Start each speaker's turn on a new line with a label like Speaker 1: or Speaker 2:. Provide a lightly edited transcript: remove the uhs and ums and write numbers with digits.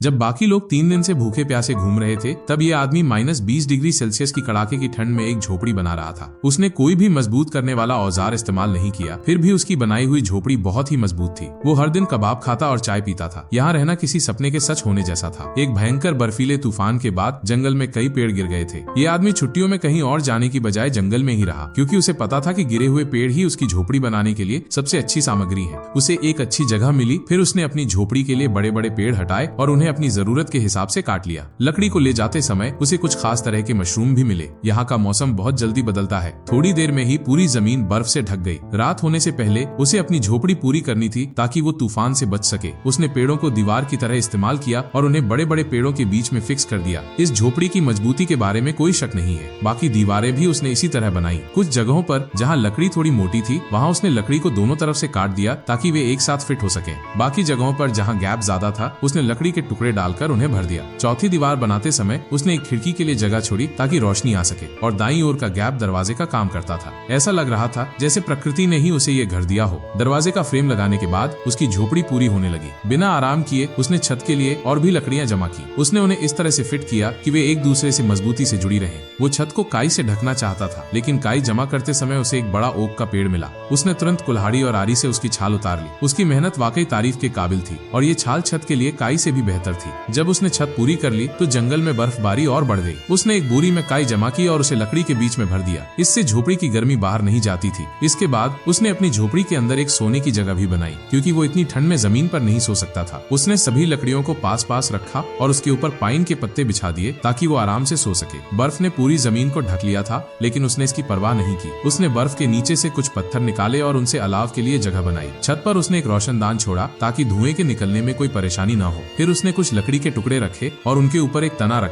Speaker 1: जब बाकी लोग 3 दिन से भूखे प्यासे घूम रहे थे, तब ये आदमी -20 डिग्री सेल्सियस की कड़ाके की ठंड में एक झोपड़ी बना रहा था। उसने कोई भी मजबूत करने वाला औजार इस्तेमाल नहीं किया, फिर भी उसकी बनाई हुई झोपड़ी बहुत ही मजबूत थी। वो हर दिन कबाब खाता और चाय पीता था। यहाँ रहना किसी सपने के सच होने जैसा था। एक भयंकर बर्फीले तूफान के बाद जंगल में कई पेड़ गिर गए थे। ये आदमी छुट्टियों में कहीं और जाने की बजाय जंगल में ही रहा, क्योंकि उसे पता था कि गिरे हुए पेड़ ही उसकी झोपड़ी बनाने के लिए सबसे अच्छी सामग्री है। उसे एक अच्छी जगह मिली, फिर उसने अपनी झोपड़ी के लिए बड़े बड़े पेड़ हटाए और उन्हें अपनी जरूरत के हिसाब से काट लिया। लकड़ी को ले जाते समय उसे कुछ खास तरह के मशरूम भी मिले। यहाँ का मौसम बहुत जल्दी बदलता है। थोड़ी देर में ही पूरी जमीन बर्फ से ढक गई। रात होने से पहले उसे अपनी झोपड़ी पूरी करनी थी ताकि वो तूफान से बच सके। उसने पेड़ों को दीवार की तरह इस्तेमाल किया और उन्हें बड़े बड़े पेड़ों के बीच में फिक्स कर दिया। इस झोपड़ी की मजबूती के बारे में कोई शक नहीं है। बाकी दीवारें भी उसने इसी तरह बनाई। कुछ जगहों पर जहाँ लकड़ी थोड़ी मोटी थी, वहाँ उसने लकड़ी को दोनों तरफ से काट दिया ताकि वे एक साथ फिट हो सके। बाकी जगहों पर जहाँ गैप ज्यादा था, उसने लकड़ी के टुकड़े डालकर उन्हें भर दिया। चौथी दीवार बनाते समय उसने एक खिड़की के लिए जगह छोड़ी ताकि रोशनी आ सके, और दाईं ओर का गैप दरवाजे का काम करता था। ऐसा लग रहा था जैसे प्रकृति ने ही उसे ये घर दिया हो। दरवाजे का फ्रेम लगाने के बाद उसकी झोपड़ी पूरी होने लगी। बिना आराम किए उसने छत के लिए और भी लकड़ियां जमा की। उसने उन्हें इस तरह से फिट किया कि वे एक दूसरे से मजबूती से जुड़ी रहें। वो छत को काई से ढकना चाहता था, लेकिन काई जमा करते समय उसे एक बड़ा ओक का पेड़ मिला। उसने तुरंत कुल्हाड़ी और आरी से उसकी छाल उतार ली। उसकी मेहनत वाकई तारीफ के काबिल थी, और ये छाल छत के लिए काई से भी बेहतर थी। जब उसने छत पूरी कर ली तो जंगल में बर्फबारी और बढ़ गई। उसने एक बोरी में काई जमा की और उसे लकड़ी के बीच में भर दिया। इससे झोपड़ी की गर्मी बाहर नहीं जाती थी। इसके बाद उसने अपनी झोपड़ी के अंदर एक सोने की जगह भी बनाई, क्योंकि वो इतनी ठंड में जमीन पर नहीं सो सकता था। उसने सभी लकड़ियों को पास पास रखा और उसके ऊपर पाइन के पत्ते बिछा दिए ताकि वो आराम से सो सके। बर्फ ने पूरी जमीन को ढक लिया था, लेकिन उसने इसकी परवाह नहीं की। उसने बर्फ के नीचे से कुछ पत्थर निकाले और उनसे अलाव के लिए जगह बनाई। छत पर उसने एक रोशनदान छोड़ा ताकि धुएं के निकलने में कोई परेशानी न हो। फिर उसने कुछ लकड़ी के टुकड़े रखे और उनके ऊपर एक तना रखा।